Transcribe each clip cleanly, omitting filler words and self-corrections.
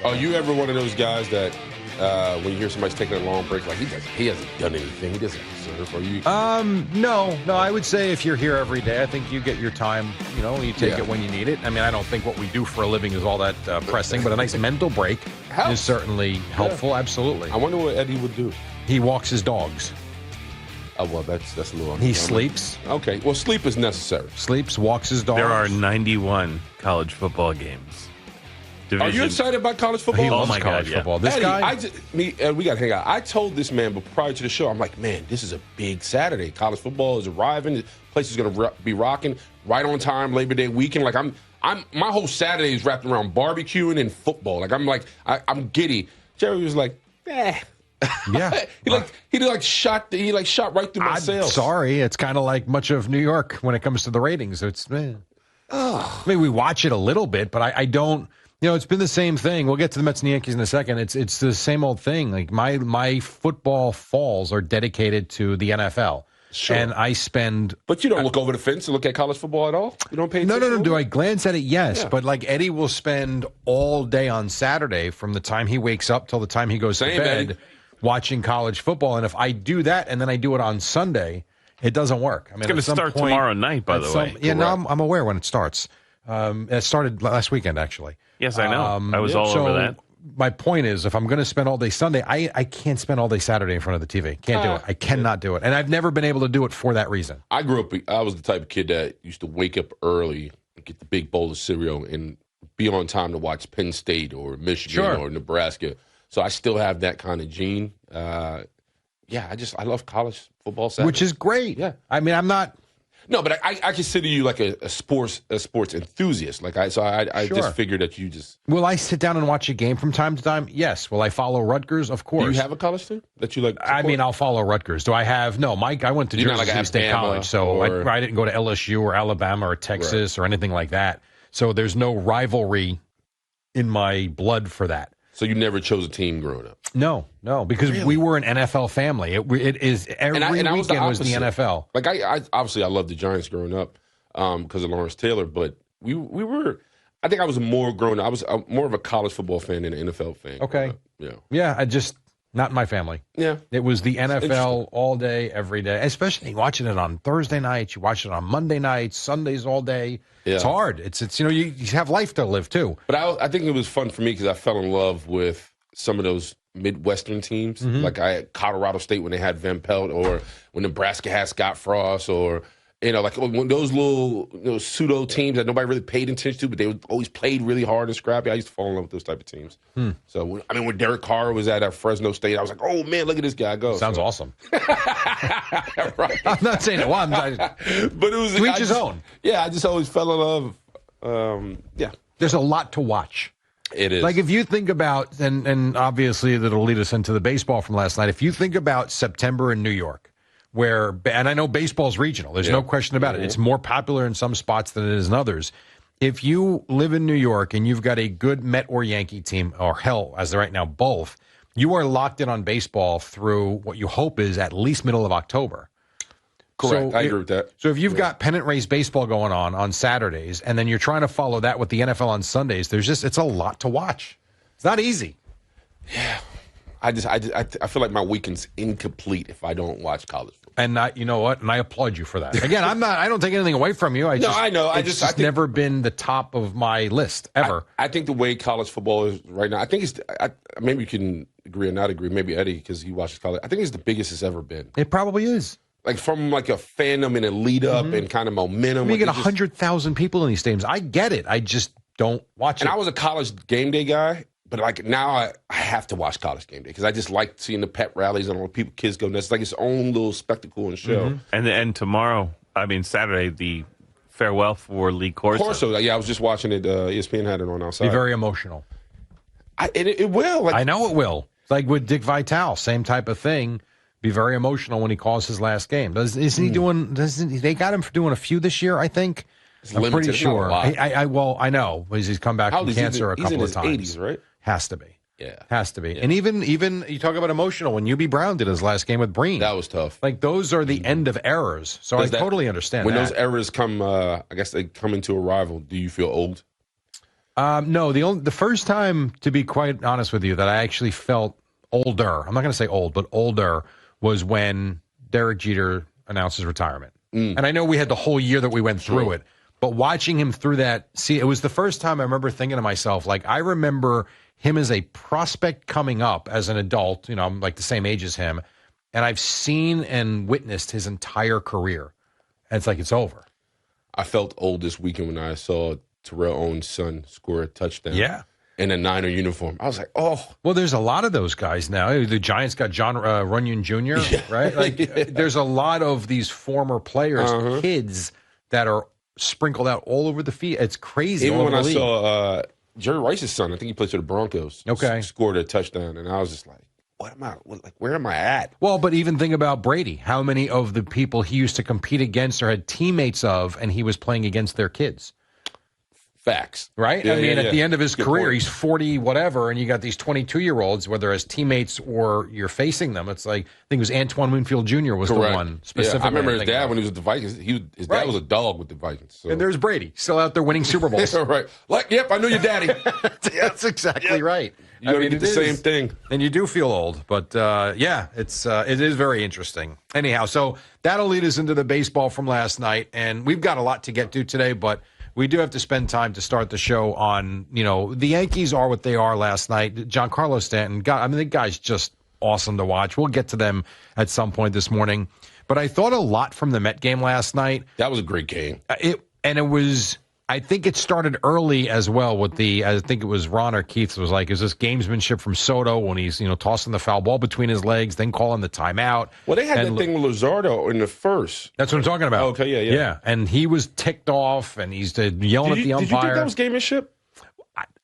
Are you ever one of those guys that when you hear somebody's taking a long break, like he hasn't done anything, he doesn't deserve? Are you? No. I would say if you're here every day, I think you get your time. You take it when you need it. I mean, I don't think what we do for a living is all that pressing, but a nice mental break is certainly helpful. Yeah. Absolutely. I wonder what Eddie would do. He walks his dogs. Oh, well, that's a little. He sleeps. Okay. Well, sleep is necessary. Sleeps, walks his dogs. There are 91 college football games. Are you excited about college football? He loves college football. This Eddie, guy, we got to hang out. I told this man, but prior to the show, I'm like, man, this is a big Saturday. College football is arriving. The place is going to be rocking right on time. Labor Day weekend. Like my whole Saturday is wrapped around barbecuing and football. Like I'm giddy. Jerry was like, eh. Yeah, he shot right through my sails. Sorry, it's kind of like much of New York when it comes to the ratings. It's I mean, we watch it a little bit, but I don't. It's been the same thing. We'll get to the Mets and Yankees in a second. It's the same old thing. Like my football falls are dedicated to the NFL. Sure. And I spend. But you don't look over the fence and look at college football at all? You don't pay attention? No. Do I glance at it? Yes. Yeah. But like Eddie will spend all day on Saturday from the time he wakes up till the time he goes to bed. Eddie. Watching college football, and if I do that and then I do it on Sunday, it doesn't work. I mean, it's going to start tomorrow night, by the way. Yeah, no, I'm aware when it starts. It started last weekend, actually. Yes, I know. I was all over that. My point is, if I'm going to spend all day Sunday, I can't spend all day Saturday in front of the TV. Can't do it. I cannot do it, and I've never been able to do it for that reason. I was the type of kid that used to wake up early, get the big bowl of cereal, and be on time to watch Penn State or Michigan or Nebraska. So I still have that kind of gene. I love college football Saturday. Which is great. Yeah. I mean, I'm not. No, but I consider you like a sports enthusiast. I just figured that you just. Will I sit down and watch a game from time to time? Yes. Will I follow Rutgers? Of course. Do you have a college team that you like? Support? I mean, I'll follow Rutgers. Do I have? No, Mike. I went to Jersey State College, so I didn't go to LSU or Alabama or Texas or anything like that. So there's no rivalry in my blood for that. So you never chose a team growing up? No, because we were an NFL family. It is every weekend was the NFL. Like I obviously I loved the Giants growing up because of Lawrence Taylor, but we were. I think I was more grown up. I was more of a college football fan than an NFL fan. Okay. Yeah. I just not in my family. Yeah. It was the NFL all day, every day. Especially watching it on Thursday nights. You watch it on Monday nights, Sundays all day. Yeah. It's hard. It's you have life to live too. But I think it was fun for me because I fell in love with some of those Midwestern teams. Mm-hmm. Like I had Colorado State when they had Van Pelt, or when Nebraska had Scott Frost, or like when those little pseudo teams that nobody really paid attention to, but they always played really hard and scrappy. I used to fall in love with those type of teams. So when Derek Carr was at Fresno State, I was like, oh man, look at this guy go. Sounds awesome. Right. I'm not saying it was, but it was to each his own. Yeah, I just always fell in love. There's a lot to watch. It is. Like if you think about, and obviously that'll lead us into the baseball from last night. If you think about September in New York, and I know baseball's regional. There's no question about it. It's more popular in some spots than it is in others. If you live in New York and you've got a good Met or Yankee team, or hell, as of right now, both, you are locked in on baseball through what you hope is at least middle of October. Correct. I agree with that. So if you've got pennant race baseball going on Saturdays, and then you're trying to follow that with the NFL on Sundays, it's a lot to watch. It's not easy. Yeah. I feel like my weekend's incomplete if I don't watch college football. And you know what? And I applaud you for that. Again, I don't take anything away from you. I know. It's just never been the top of my list ever. I think the way college football is right now, I think maybe you can agree or not agree. Maybe Eddie, because he watches college. I think it's the biggest it's ever been. It probably is. Like from like a fandom and a lead up and kind of momentum. You get 100,000 people in these stadiums. I get it. I just don't watch it. And I was a college game day guy. But like now I have to watch college game day because I just like seeing the pep rallies and all the kids go nuts. It's like its own little spectacle and show. Mm-hmm. And tomorrow, Saturday, the farewell for Lee Corso. I was just watching it. ESPN had it on outside. Be very emotional. It will. I know it will. Like with Dick Vitale, same type of thing. Be very emotional when he calls his last game. Isn't he doing? They got him for doing a few this year, I think. I'm pretty sure. I know. He's come back from cancer a couple of times. He's in his 80s, right? Has to be. Yeah. Has to be. Yeah. And even you talk about emotional, when UB Brown did his last game with Breen. That was tough. Like, those are the end of eras. So I totally understand when that. Those eras come, I guess they come into arrival, do you feel old? No, the first time, to be quite honest with you, that I actually felt older, I'm not going to say old, but older, was when Derek Jeter announced his retirement. And I know we had the whole year that we went through it, but watching him through that, it was the first time I remember thinking to myself, like, I remember him as a prospect coming up as an adult, I'm like the same age as him, and I've seen and witnessed his entire career. And it's like, it's over. I felt old this weekend when I saw Terrell Owens' son score a touchdown. Yeah. In a Niner uniform. I was like, oh. Well, there's a lot of those guys now. The Giants got John Runyon Jr., right? Like, there's a lot of these former players, kids, that are sprinkled out all over the field. It's crazy. Even when I saw Jerry Rice's son, I think he plays for the Broncos. Okay. Scored a touchdown, and I was just like, where am I at? Well, but even think about Brady. How many of the people he used to compete against or had teammates of, and he was playing against their kids? Facts. Right? Yeah, I mean, at the end of his career, point. he's 40 whatever, and you got these 22-year-olds, whether as teammates or you're facing them. It's like, I think it was Antoine Winfield Jr. was Correct. the one specifically. Yeah, I remember his dad when he was with the Vikings. His dad was a dog with the Vikings. So. And there's Brady, still out there winning Super Bowls. Right. Like, yep, I knew your daddy. That's exactly right. You're going to get the same thing. And you do feel old. But, it is very interesting. Anyhow, so that'll lead us into the baseball from last night. And we've got a lot to get to today, but we do have to spend time to start the show on, the Yankees are what they are last night. Giancarlo Stanton, the guy's just awesome to watch. We'll get to them at some point this morning. But I thought a lot from the Met game last night. That was a great game. I think it started early as well with I think it was Ron or Keith was like, is this gamesmanship from Soto when he's, tossing the foul ball between his legs, then calling the timeout. Well, they had that thing with Luzardo in the first. That's what I'm talking about. Okay, yeah. Yeah, and he was ticked off, and he's yelling at the umpire. Did you think that was gamemanship?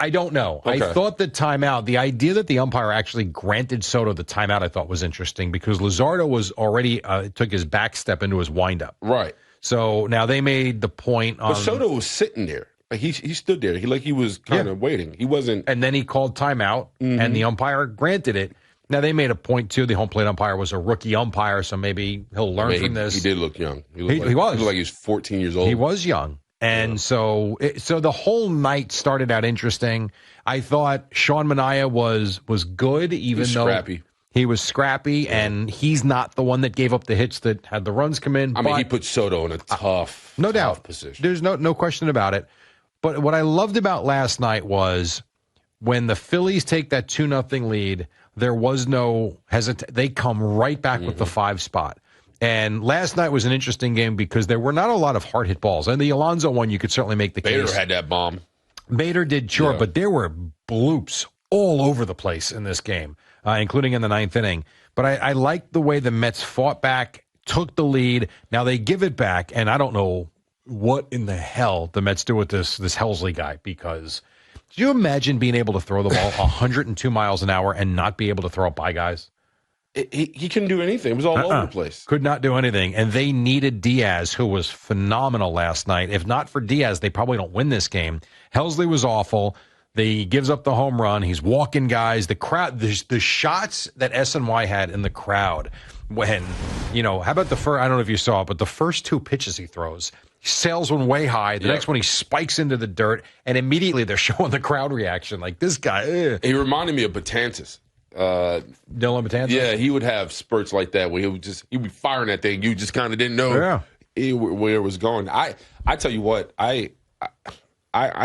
I don't know. Okay. I thought the timeout, the idea that the umpire actually granted Soto the timeout, I thought was interesting because Luzardo was already took his back step into his windup. Right. So now they made the point on. But Soto was sitting there. Like he stood there. He was kind of waiting. He wasn't. And then he called timeout, and the umpire granted it. Now they made a point too. The home plate umpire was a rookie umpire, so maybe he'll learn from this. He did look young. He was. He looked like he was 14 years old. He was young, and so the whole night started out interesting. I thought Sean Manaea was good, even though scrappy. He was scrappy, and he's not the one that gave up the hits that had the runs come in. I mean, he put Soto in a tough position. There's no question about it. But what I loved about last night was when the Phillies take that 2-0 lead, there was no hesitation. They come right back with the 5 spot. And last night was an interesting game because there were not a lot of hard hit balls. And the Alonso one, you could certainly make the case. Bader had that bomb. Bader did, sure, but there were bloops all over the place in this game. Including in the 9th inning. But I liked the way the Mets fought back, took the lead. Now they give it back, and I don't know what in the hell the Mets do with this Helsley guy, because do you imagine being able to throw the ball 102 miles an hour and not be able to throw it by guys? He couldn't do anything. It was all over the place. Could not do anything. And they needed Diaz, who was phenomenal last night. If not for Diaz, they probably don't win this game. Helsley was awful. He gives up the home run. He's walking guys. The crowd, the shots that SNY had in the crowd when, how about the first, I don't know if you saw it, but the first 2 pitches he throws, he sails one way high. The next one he spikes into the dirt, and immediately they're showing the crowd reaction. Like, this guy. He reminded me of Betances. Dylan Betances? Yeah, he would have spurts like that where he'd be firing that thing. You just kind of didn't know where it was going. I tell you what, I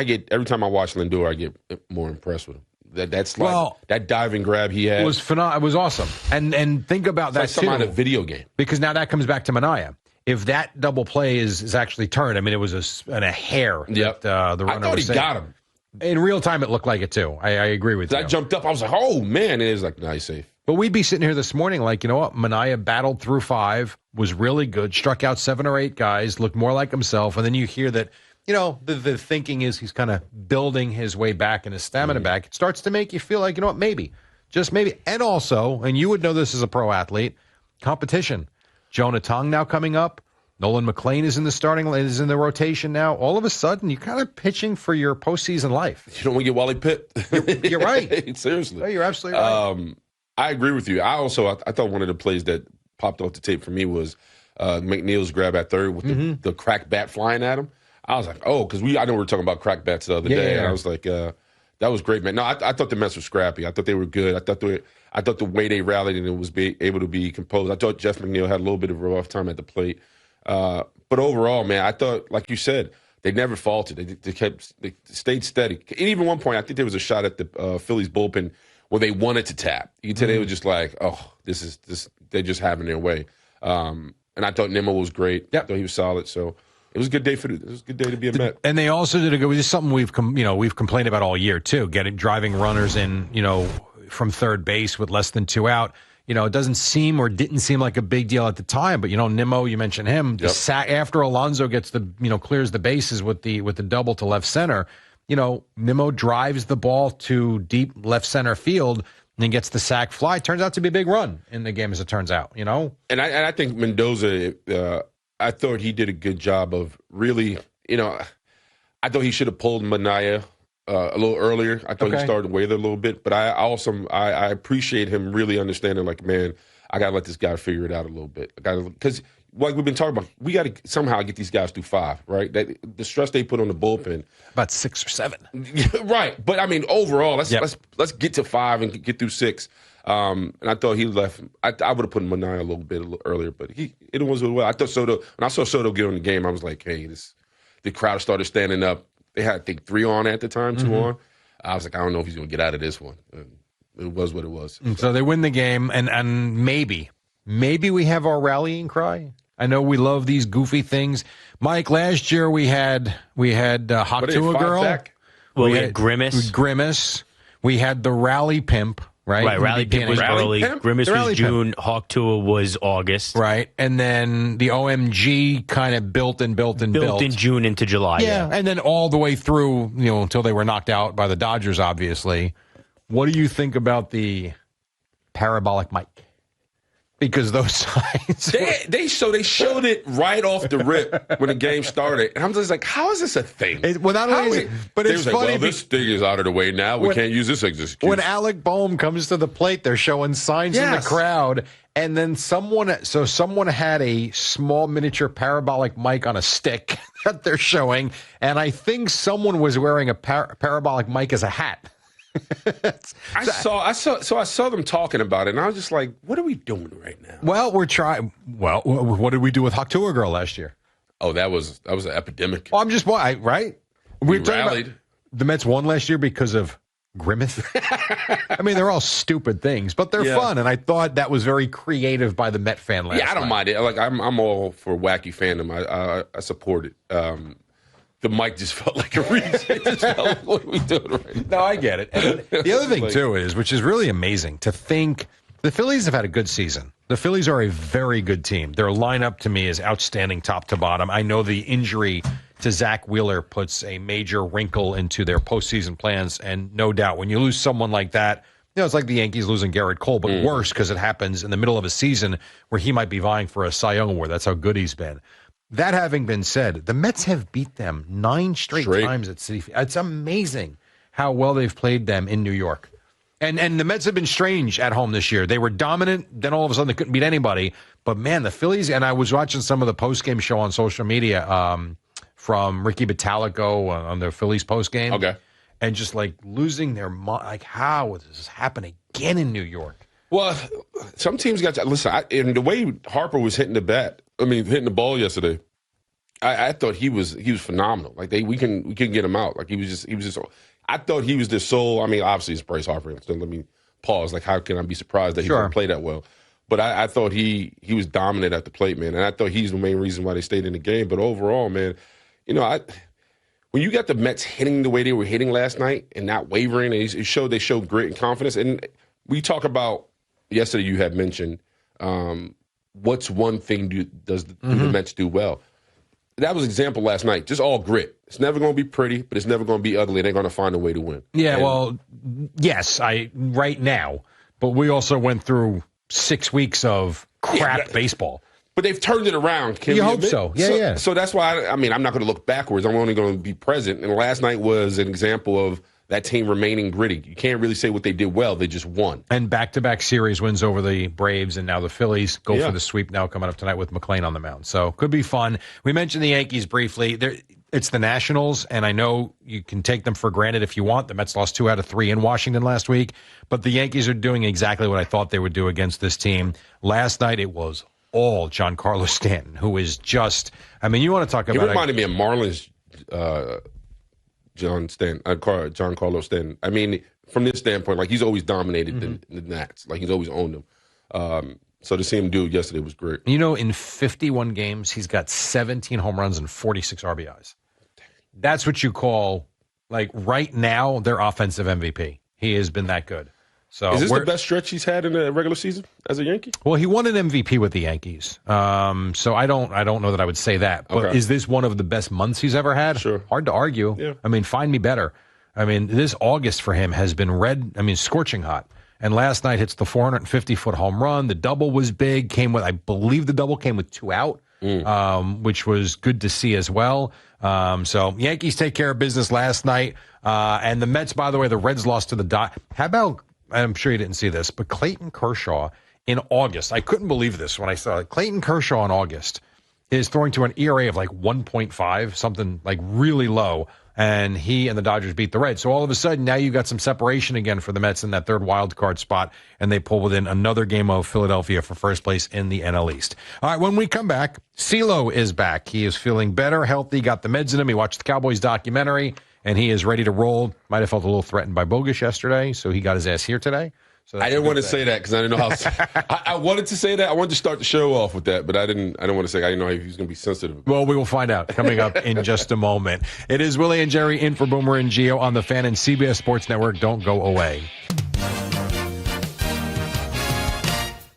get, every time I watch Lindor, I get more impressed with him. That diving grab he had was phenomenal. It was awesome. And think about that too. Like a video game. Because now that comes back to Manaea. If that double play is actually turned, I mean, it was a hair. Yep. That the runner I thought he got him. In real time, it looked like it too. I agree with you. I jumped up. I was like, oh man! And it was like, nice safe. But we'd be sitting here this morning like, you know what? Manaea battled through 5, was really good, struck out 7 or 8 guys, looked more like himself, and then you hear that. The thinking is he's kind of building his way back and his stamina back. It starts to make you feel like, maybe, just maybe. And also, and you would know this as a pro athlete, competition. Jonah Tong now coming up. Nolan McLean is in the rotation now. All of a sudden, you're kind of pitching for your postseason life. You don't want to get Wally Pitt. You're right. Seriously. No, you're absolutely right. I agree with you. I thought one of the plays that popped off the tape for me was McNeil's grab at third with the cracked bat flying at him. I was like, oh, because I know we were talking about crack bats the other day, and I was like, that was great, man. No, I thought the Mets were scrappy. I thought they were good. I thought the way they rallied and it was able to be composed. I thought Jeff McNeil had a little bit of a rough time at the plate. But overall, man, I thought, like you said, they never faltered. They stayed steady. And even one point, I think there was a shot at the Phillies bullpen where they wanted to tap. You can tell they were just like, oh, they're just having their way. And I thought Nimmo was great. I thought he was solid. So it was a good day to be a Met. And they also did this is something we've complained about all year too. Driving runners in, from third base with less than 2 out. It didn't seem like a big deal at the time, but Nimmo, you mentioned him. The sack after Alonso gets clears the bases with the double to left center. Nimmo drives the ball to deep left center field and then gets the sack fly. Turns out to be a big run in the game, as it turns out. And I think Mendoza. I thought he did a good job of really. I thought he should have pulled Manaea a little earlier. I thought he started to waver a little bit, but I also appreciate him really understanding, like, man, I got to let this guy figure it out a little bit. Because like we've been talking about, we got to somehow get these guys through 5, right? The stress they put on the bullpen. About 6 or 7. Right. But, I mean, overall, let's get to 5 and get through 6. And I thought he left. I would have put Manaea a little bit earlier, but it was well. I thought Soto, when I saw Soto get on the game, I was like, hey, the crowd started standing up. They had, I think, 3 on at the time, 2 on. I was like, I don't know if he's going to get out of this one. It was what it was. So they win the game, and maybe we have our rallying cry. I know we love these goofy things. Mike, last year we had Hawk to a Girl. Well, we had Grimace. Grimace. We had the Rally Pimp. Right, Rally Pimp was early. Grimace was June. Hawk Tua was August. Right, and then the OMG kind of built in June into July. Yeah, and then all the way through, until they were knocked out by the Dodgers, obviously. What do you think about the parabolic mic? Because those signs, they showed it right off the rip when the game started, and I'm just like, how is this a thing? But it's funny. Well, this thing is out of the way now. We can't use this excuse. When Alec Boehm comes to the plate, they're showing signs in the crowd, and then someone had a small miniature parabolic mic on a stick that they're showing, and I think someone was wearing a parabolic mic as a hat. I saw them talking about it, and I was just like, what are we doing right now? Well, we're trying. Well, what did we do with Hawk to a Girl last year? Oh, that was an epidemic. Well, I'm just right. We rallied. The Mets won last year because of Grimace. I mean, they're all stupid things, but they're fun, and I thought that was very creative by the Met fan last night. Yeah, I don't mind it. Like I'm all for wacky fandom. I support it. The mic just felt like a reason. It just felt like, what are we doing right now? No, I get it. And the other thing, too, is, which is really amazing, to think the Phillies have had a good season. The Phillies are a very good team. Their lineup, to me, is outstanding top to bottom. I know the injury to Zach Wheeler puts a major wrinkle into their postseason plans, and no doubt, when you lose someone like that, it's like the Yankees losing Garrett Cole, but worse because it happens in the middle of a season where he might be vying for a Cy Young Award. That's how good he's been. That having been said, the Mets have beat them 9 straight times at Citi Field. It's amazing how well they've played them in New York. And the Mets have been strange at home this year. They were dominant, then all of a sudden they couldn't beat anybody. But, man, the Phillies, and I was watching some of the postgame show on social media from Ricky Batalico on the Phillies postgame. Okay. And just, like, losing their mind. Like, how does this happen again in New York? Well, some teams got to listen. And the way Harper was hitting the ball yesterday, I thought he was phenomenal. Like we can get him out. Like he was just. I thought he was the sole. I mean, obviously it's Bryce Harper. So let me pause. Like, how can I be surprised that he didn't play that well? But I thought he was dominant at the plate, man. And I thought he's the main reason why they stayed in the game. But overall, man, when you got the Mets hitting the way they were hitting last night and not wavering, and they showed grit and confidence. And we talk about. Yesterday, you had mentioned what's one thing do the Mets do well. That was an example last night. Just all grit. It's never going to be pretty, but it's never going to be ugly. They're going to find a way to win. Yeah, yes, right now. But we also went through 6 weeks of crap baseball. But they've turned it around. You hope so. Yeah. So that's why, I'm not going to look backwards. I'm only going to be present. And last night was an example of that team remaining gritty. You can't really say what they did well. They just won. And back-to-back series wins over the Braves, and now the Phillies go for the sweep now coming up tonight with McClain on the mound. So could be fun. We mentioned the Yankees briefly. it's the Nationals, and I know you can take them for granted if you want. The Mets lost 2 out of 3 in Washington last week, but the Yankees are doing exactly what I thought they would do against this team. Last night it was all Giancarlo Stanton, who is just, I mean, you want to talk about... It reminded me of Marlins Giancarlo Stanton. I mean, from this standpoint, like, he's always dominated the Nats. Like, he's always owned them. So to see him do it yesterday was great. You know, in 51 games, he's got 17 home runs and 46 RBIs. That's what you call, like, right now, their offensive MVP. He has been that good. So is this the best stretch he's had in the regular season as a Yankee? Well, he won an MVP with the Yankees. So I don't know that I would say that. But is this one of the best months he's ever had? Sure. Hard to argue. Yeah. I mean, find me better. I mean, this August for him has been scorching hot. And last night hits the 450-foot home run. The double was big. I believe the double came with 2 out, which was good to see as well. So Yankees take care of business last night. And the Mets, by the way, the Reds lost to the Dodgers. How about, I'm sure you didn't see this, but Clayton Kershaw in August, I couldn't believe this when I saw it. Clayton Kershaw in August is throwing to an ERA of like 1.5, something like really low. And he and the Dodgers beat the Reds. So all of a sudden, now you got some separation again for the Mets in that third wild card spot, and they pull within another game of Philadelphia for first place in the NL East. All right, when we come back, CeeLo is back. He is feeling better, healthy, got the meds in him. He watched the Cowboys documentary, and he is ready to roll. Might have felt a little threatened by Bogus yesterday, so he got his ass here today. So I didn't want to say that because I didn't know how. I wanted to say that. I wanted to start the show off with that, but I didn't want to say. I didn't know if he was going to be sensitive. Well, we will find out coming up in just a moment. It is Willie and Jerry in for Boomer and Gio on the Fan and CBS Sports Network. Don't go away.